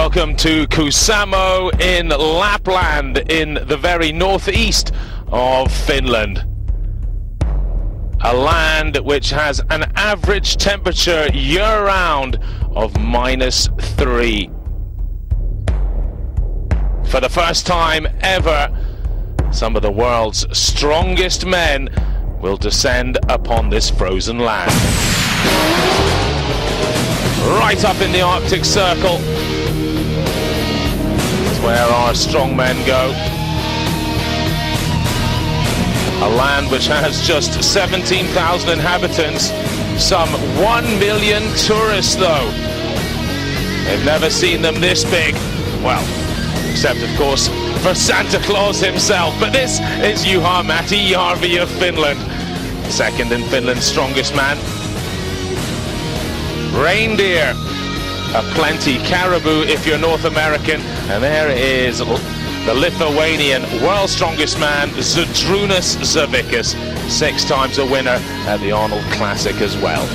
Welcome to Kuusamo in Lapland, in the very northeast of Finland. A land which has an average temperature year-round of -3. For the first time ever, some of the world's strongest men will descend upon this frozen land. Right up in the Arctic Circle is where our strong men go. A land which has just 17,000 inhabitants, some 1 million tourists though. They've never seen them this big. Well, except of course for Santa Claus himself. But this is Juha-Matti Järvi of Finland, second in Finland's strongest man. Reindeer aplenty, caribou if you're North American, and there is the Lithuanian world's strongest man, Žydrūnas Zavikas, 6 times a winner at the Arnold Classic as well.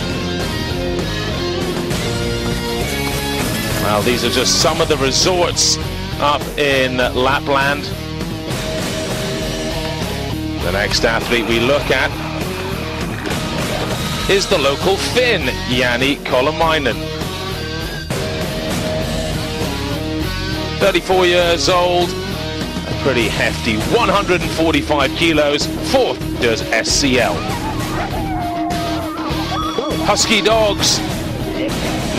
Well, these are just some of the resorts up in Lapland. The next athlete we look at is the local Finn, Jani Kolomainen. 34 years old, a pretty hefty 145 kilos, 4th does SCL. Husky dogs,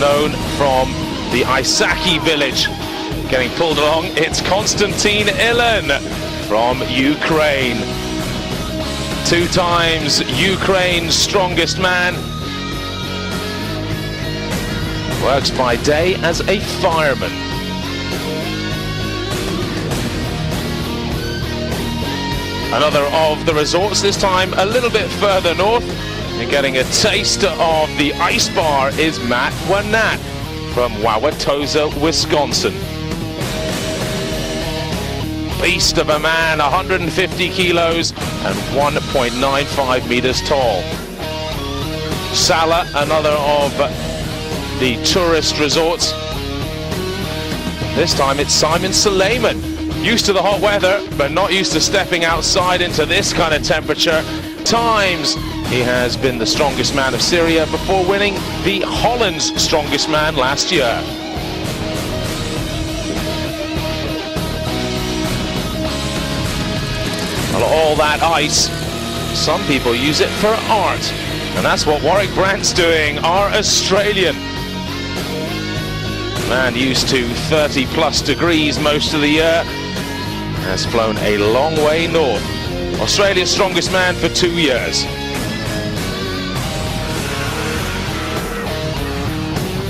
known from the Isaki village. Getting pulled along, it's Konstantin Ilen from Ukraine. 2 times Ukraine's strongest man. Works by day as a fireman. Another of the resorts, this time a little bit further north. And getting a taste of the ice bar is Matt Wanat from Wauwatosa, Wisconsin. Beast of a man, 150 kilos and 1.95 meters tall. Sala, another of the tourist resorts. This time it's Simon Suleiman. Used to the hot weather, but not used to stepping outside into this kind of temperature. Times he has been the strongest man of Syria before winning the Holland's strongest man last year. Well, all that ice, some people use it for art, and that's what Warwick Brandt's doing, our Australian. Man used to 30+ degrees most of the year, has flown a long way north. Australia's strongest man for 2 years.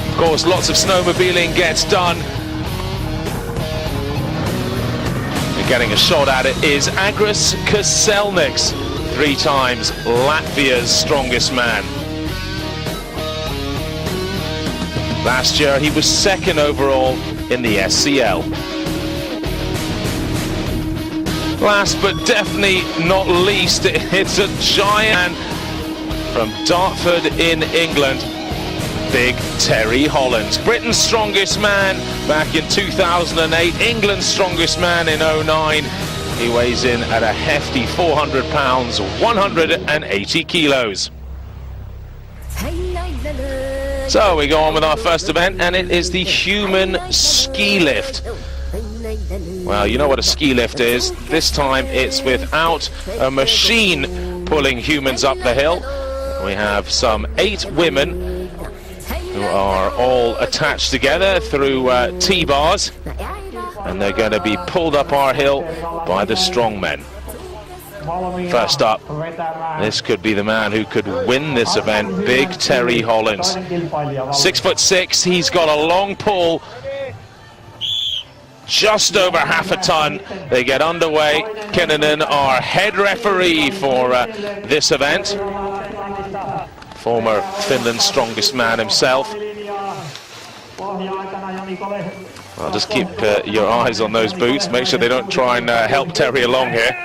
Of course, lots of snowmobiling gets done. And getting a shot at it is Agris Kaselniks, 3 times Latvia's strongest man. Last year he was 2nd overall in the SCL. Last but definitely not least, it's a giant from Dartford in England, Big Terry Hollands. Britain's strongest man back in 2008, England's strongest man in 2009. He weighs in at a hefty 400 pounds, 180 kilos. So we go on with our first event, and it is the human ski lift. Well, you know what a ski lift is. This time it's without a machine pulling humans up the hill. We have some 8 women who are all attached together through T-bars, and they're going to be pulled up our hill by the strong men. First up, this could be the man who could win this event, Big Terry Hollands. 6'6", he's got a long pull, just over half a ton. They get underway. Kinnunen, our head referee for this event. Former Finland's strongest man himself. Well, just keep your eyes on those boots. Make sure they don't try and help Terry along here.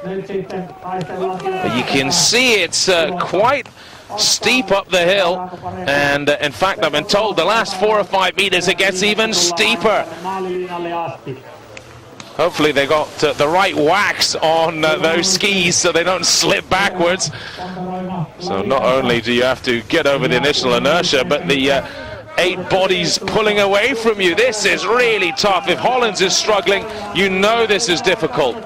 But you can see it's quite steep up the hill, and in fact I've been told the last 4 or 5 meters it gets even steeper. Hopefully they got the right wax on those skis so they don't slip backwards. So not only do you have to get over the initial inertia, but the 8 bodies pulling away from you. This is really tough. If Hollands is struggling, you know this is difficult.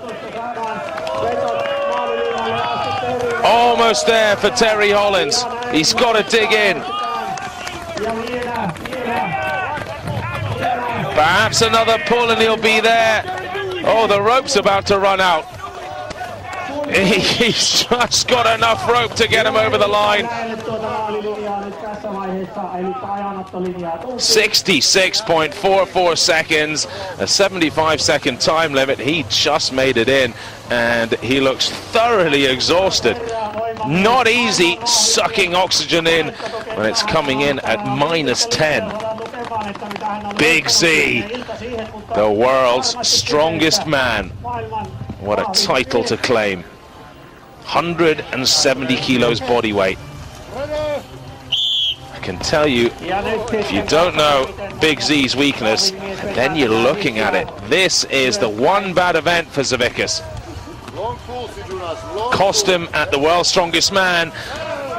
Almost there for Terry Hollands. He's got to dig in. Perhaps another pull and he'll be there. Oh, the rope's about to run out. He's just got enough rope to get him over the line. 66.44 seconds, a 75-second time limit. He just made it in, and he looks thoroughly exhausted. Not easy sucking oxygen in when it's coming in at -10. Big Z, the world's strongest man. What a title to claim. 170 kilos body weight. I can tell you, if you don't know Big Z's weakness, then you're looking at it. This is the one bad event for Zavickas. Cost him at the world's strongest man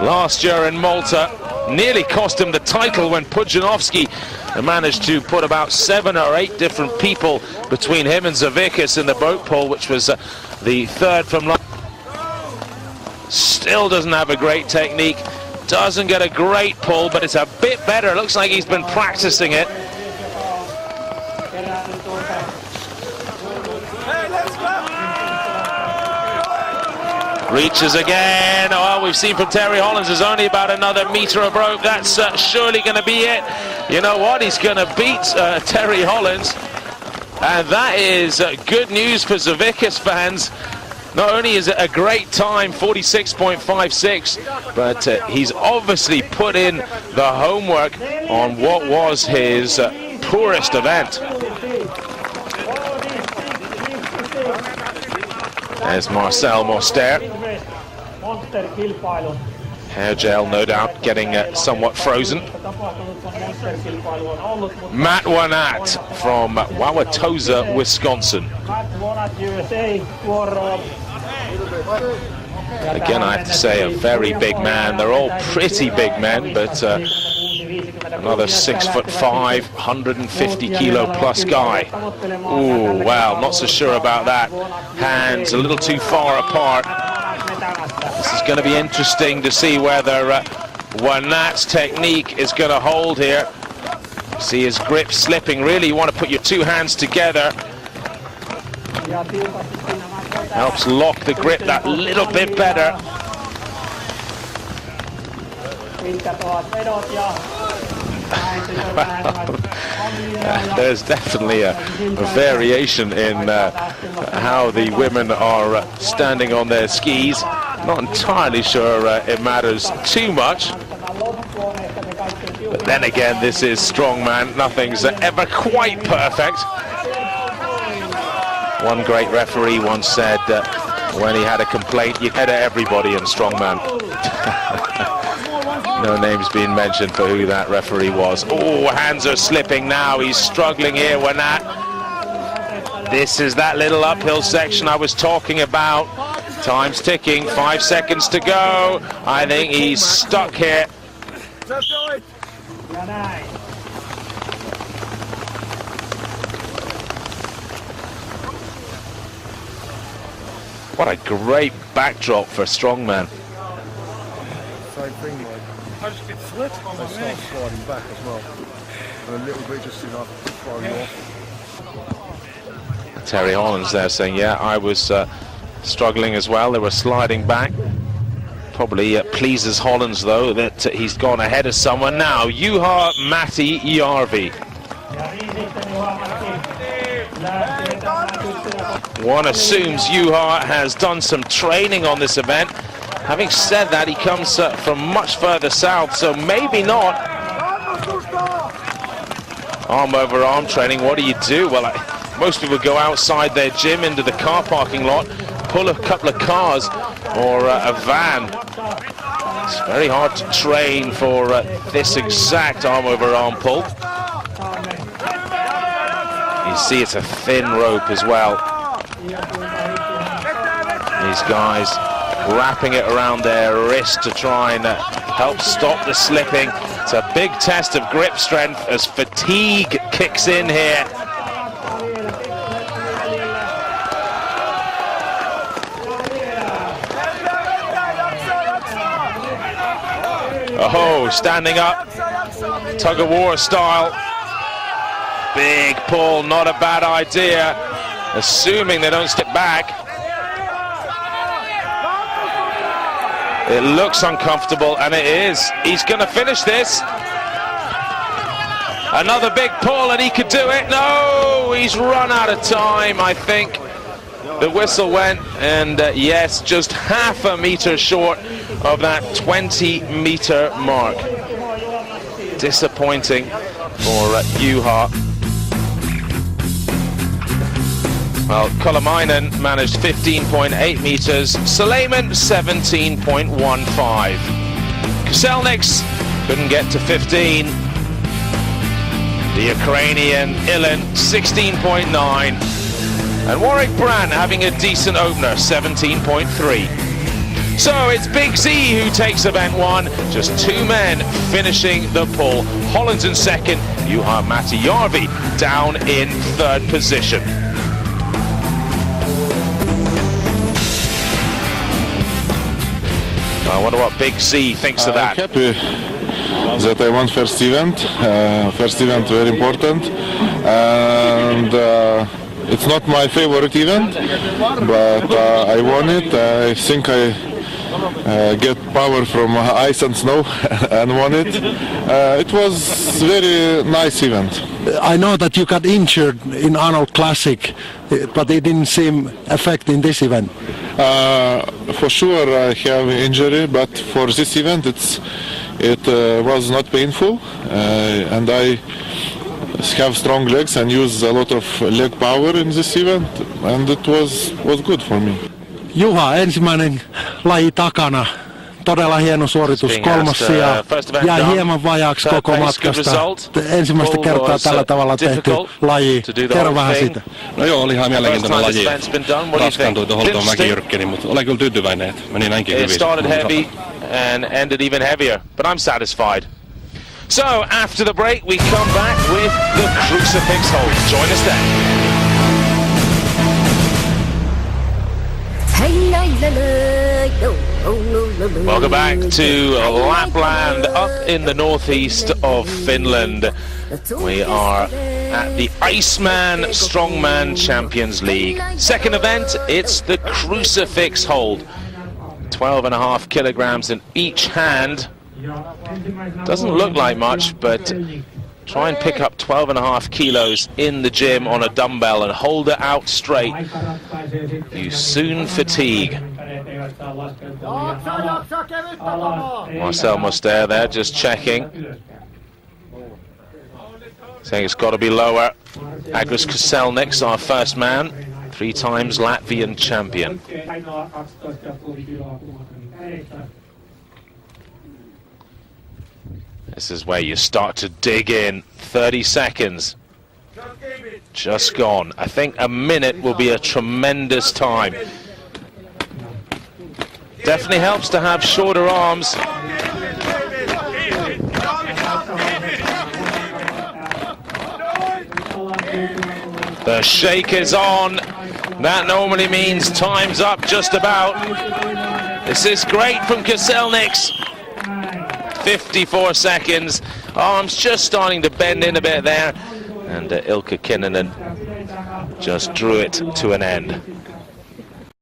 last year in Malta. Nearly cost him the title when Pudzianowski managed to put about 7 or 8 different people between him and Zavickas in the boat pull, which was the third from last. Still doesn't have a great technique, doesn't get a great pull, but it's a bit better. It looks like he's been practicing it. Reaches again. Oh, we've seen from Terry Hollands there's only about another meter of rope. That's surely going to be it. You know what? He's going to beat Terry Hollands. And that is good news for Zavickas fans. Not only is it a great time, 46.56, but he's obviously put in the homework on what was his poorest event. There's Marcel Moster. Hair gel, no doubt, getting somewhat frozen. Matt Wanat from Wauwatosa, Wisconsin. Again, I have to say, a very big man. They're all pretty big men, but another 6'5", 150 kilo plus guy. Ooh, well, not so sure about that. Hands a little too far apart. This is going to be interesting to see whether Wanat's technique is going to hold here. See his grip slipping. Really, you want to put your 2 hands together. Helps lock the grip that little bit better. There's definitely a variation in how the women are standing on their skis. Not entirely sure it matters too much. But then again, this is strongman. Nothing's ever quite perfect. One great referee once said when he had a complaint, you head at everybody in strongman. No names being mentioned for who that referee was. Oh, hands are slipping now. He's struggling here. Wanat. This is that little uphill section I was talking about. Time's ticking. 5 seconds to go. I think he's stuck here. What a great backdrop for strongman. Same thing, mate. I just get slipped. I start sliding back as well. And a little bit just enough to throw you off. Terry Hollands there saying, yeah, I was struggling as well. They were sliding back. Probably pleases Hollands, though, that he's gone ahead of someone. Now, Juha Matti Järvi. One assumes Juha has done some training on this event. Having said that, he comes from much further south, so maybe not. Arm over arm training, what do? Well, most people go outside their gym into the car parking lot, pull a couple of cars or a van, It's very hard to train for this exact arm-over-arm pull. You see it's a thin rope as well. These guys wrapping it around their wrist to try and help stop the slipping. It's a big test of grip strength as fatigue kicks in here. Oh, standing up, tug-of-war style. Big pull, not a bad idea, assuming they don't step back. It looks uncomfortable, and it is. He's going to finish this. Another big pull, and he could do it. No, he's run out of time, I think. The whistle went, and yes, just half a meter short of that 20-meter mark. Disappointing for Juha. Well, Kolomainen managed 15.8 meters, Suleiman 17.15. Koselniks couldn't get to 15. The Ukrainian Ilan 16.9. And Warwick Brand having a decent opener, 17.3. So it's Big Z who takes event one, just two men finishing the pull. Holland's in second, Juha Matti-Järvi down in third position. I wonder what Big Z thinks of that. I'm happy that I won first event. First event very important, and it's not my favorite event, but I won it. I think I get power from ice and snow and won it. It was very nice event. I know that you got injured in Arnold Classic, but it didn't seem affecting this event. For sure I have injury, but for this event it was not painful, and I have strong legs and use a lot of leg power in this event, and it was good for me. Juha, ensimmäinen laji takana. Todella hieno suoritus, kolmas sija. Jäi hieman vajaaksi koko matkasta. Ensimmäistä kertaa tällä tavalla tehty laji. Kerro vähän siitä. No joo, oli ihan mielenkiintoinen laji. Raskaantui tuohon mäkijyrkkeni, mutta olen kyllä tyytyväinen, että meni näinkin hyvin. It started heavy and ended even heavier, but I'm satisfied. So after the break we come back with the crucifix hold. Join us then. Welcome back to Lapland, up in the northeast of Finland. We are at the Iceman Strongman Champions League. Second event, it's the crucifix hold. 12.5 kilograms in each hand. Doesn't look like much, but try and pick up 12.5 kilos in the gym on a dumbbell and hold it out straight. You soon fatigue. Marcel Muster there, just checking. Saying it's got to be lower. Agris Koselniks, our first man, 3 times Latvian champion. This is where you start to dig in. 30 seconds. Just gone. I think a minute will be a tremendous time. Definitely helps to have shorter arms. The shake is on. That normally means time's up just about. This is great from Koselniks. 54 seconds. Arms just starting to bend in a bit there. And Ilkka Kinnunen just drew it to an end.